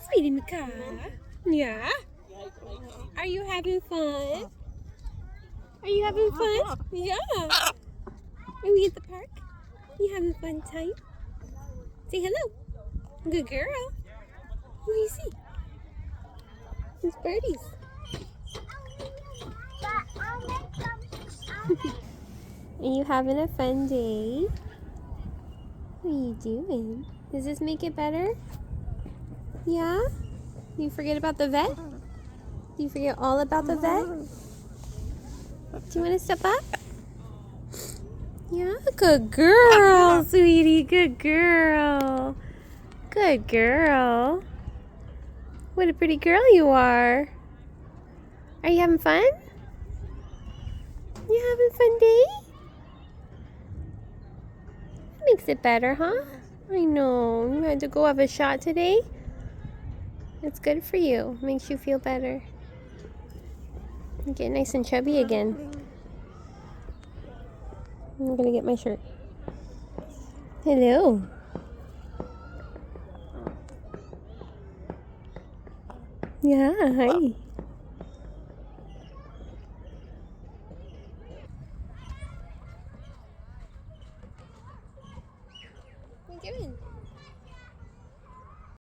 Sweetie Macaw. Yeah? Are you having fun? Are you having fun? Yeah. Are we at the park? You having a fun time? Say hello. Good girl. What do you see? It's birdies. Are you having a fun day? What are you doing? Does this make it better? Yeah? Do you forget about the vet? Do you forget all about the vet? Do you want to step up? Yeah? Good girl, sweetie. Good girl. Good girl. What a pretty girl you are. Are you having fun? You having a fun day? That makes it better, huh? I know. You had to go have a shot today. It's good for you. Makes you feel better. You get nice and chubby again. I'm gonna get my shirt. Hello. Yeah, hi. What are you doing?